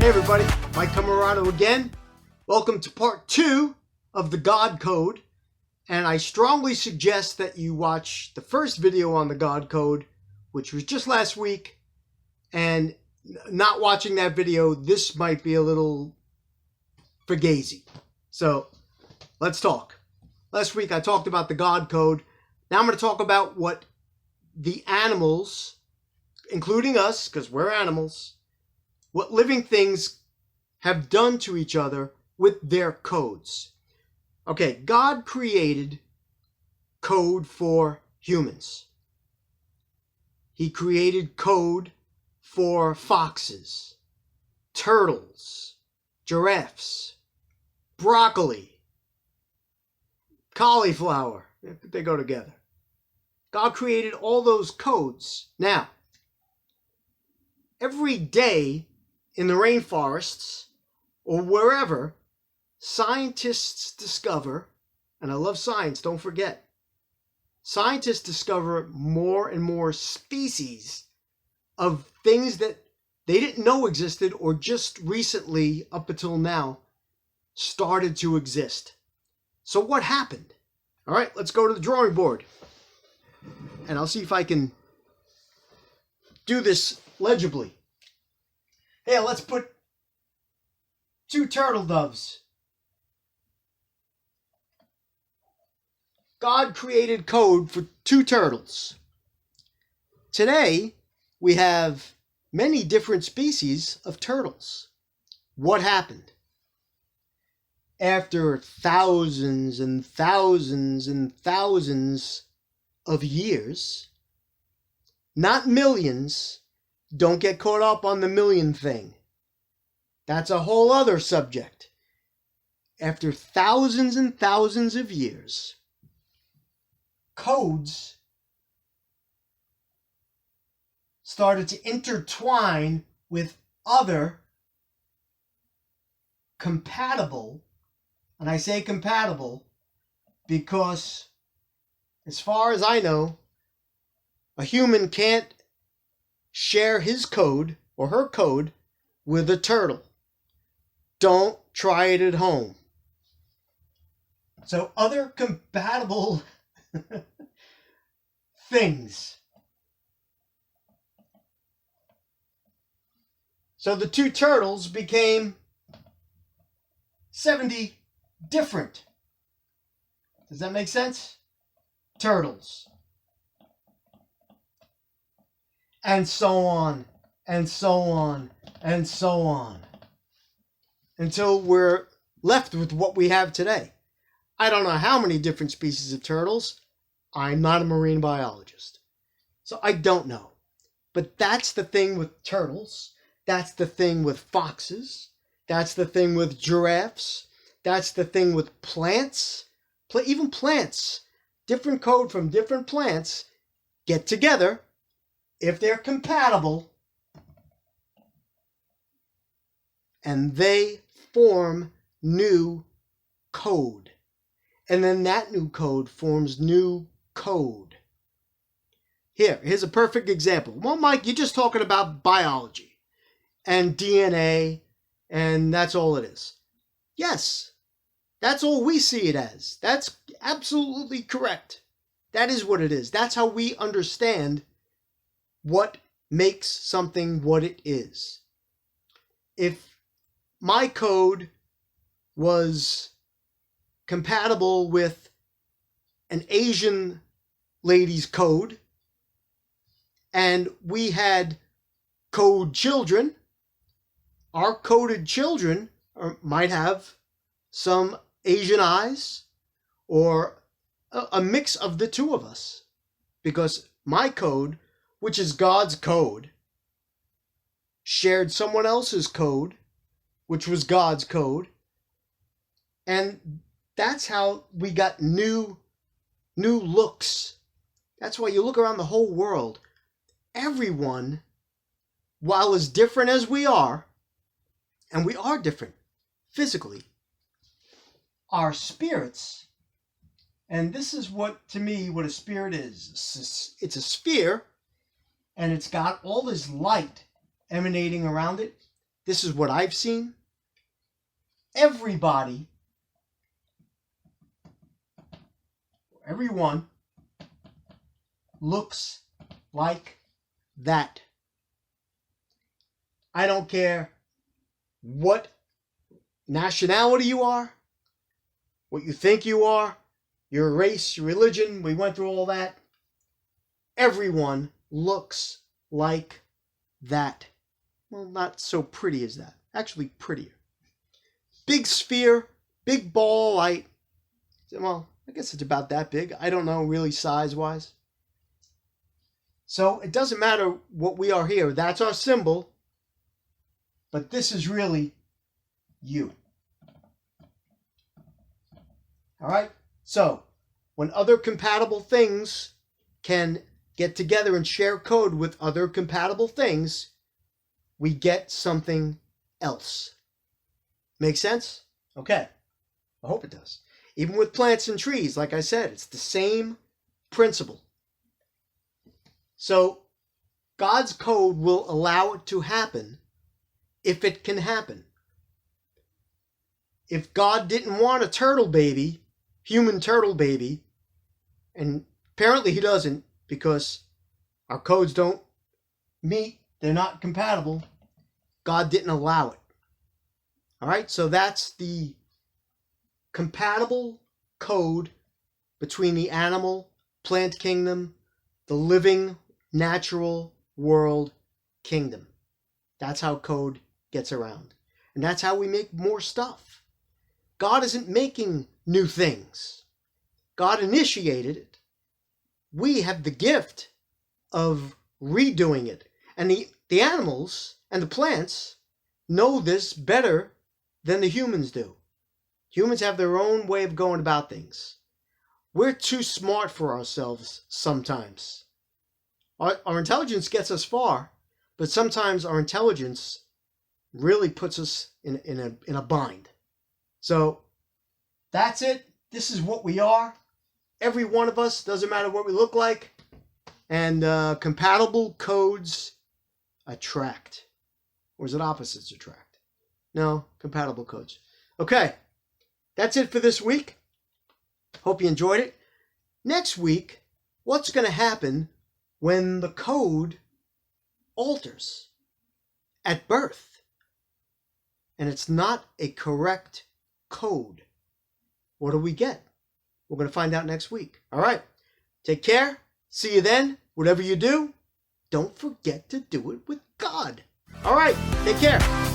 Hey everybody, Mike Camarado again. Welcome to part 2 of the God Code. And I strongly suggest that you watch the first video on the God Code, which was just last week. And not watching that video, this might be a little fugazi. So let's talk. Last week I talked about the God Code. Now I'm going to talk about what the animals, including us, because we're animals, what living things have done to each other with their codes. Okay, God created code for humans. He created code for foxes, turtles, giraffes, broccoli, cauliflower. They go together. God created all those codes. Now, every day in the rainforests or wherever, scientists discover, and I love science, don't forget, scientists discover more and more species of things that they didn't know existed or just recently, up until now, started to exist. So what happened? All right, let's go to the drawing board. And I'll see if I can do this legibly. Hey, let's put 2 turtle doves. God created code for 2 turtles. Today, we have many different species of turtles. What happened? After thousands and thousands and thousands of years, not millions, don't get caught up on the million thing. That's a whole other subject. After thousands and thousands of years, codes started to intertwine with other compatible, and I say compatible because as far as I know, a human can't share his code or her code with a turtle. Don't try it at home. So other compatible things. So the 2 turtles became 70 different. Does that make sense? Turtles. And so on, and so on, and so on. Until we're left with what we have today. I don't know how many different species of turtles. I'm not a marine biologist. So I don't know. But that's the thing with turtles. That's the thing with foxes. That's the thing with giraffes. That's the thing with plants. Even plants. Different code from different plants get together. If they're compatible, and they form new code. And then that new code forms new code. Here's a perfect example. Well, Mike, you're just talking about biology and DNA, and that's all it is. Yes, that's all we see it as. That's absolutely correct. That is what it is. That's how we understand what makes something what it is. If my code was compatible with an Asian lady's code, and we had code children, our coded children might have some Asian eyes or a mix of the 2 of us. Because my code, which is God's code, shared someone else's code, which was God's code. And that's how we got new looks. That's why you look around the whole world. Everyone, while as different as we are, and we are different physically, our spirits, and this is what, to me, what a spirit is. It's a sphere, and it's got all this light emanating around it. this is what I've seen. Everybody, everyone looks like that. I don't care what nationality you are, what you think you are, your race, your religion. We went through all that. Everyone looks like that. Well, not so pretty as that. Actually, prettier. Big sphere, big ball light. Well, I guess it's about that big. I don't know really size-wise. So it doesn't matter what we are here. That's our symbol. But this is really you. All right? So when other compatible things can get together and share code with other compatible things, we get something else. Make sense? Okay. I hope it does. Even with plants and trees, like I said, it's the same principle. So God's code will allow it to happen if it can happen. If God didn't want a turtle baby, human turtle baby, and apparently he doesn't because our codes don't meet, they're not compatible, God didn't allow it. All right, so that's the compatible code between the animal, plant kingdom, the living, natural world kingdom. That's how code gets around. And that's how we make more stuff. God isn't making new things. God initiated it. We have the gift of redoing it. And the animals and the plants know this better than the humans do. Humans have their own way of going about things. We're too smart for ourselves sometimes. Our intelligence gets us far, but sometimes our intelligence really puts us in a bind. So that's it. This is what we are. Every one of us, doesn't matter what we look like. And compatible codes attract. Or is it opposites attract? No, compatible codes. Okay, that's it for this week. Hope you enjoyed it. Next week, what's going to happen when the code alters at birth and it's not a correct code? What do we get? We're going to find out next week. All right. Take care. See you then. Whatever you do, don't forget to do it with God. All right. Take care.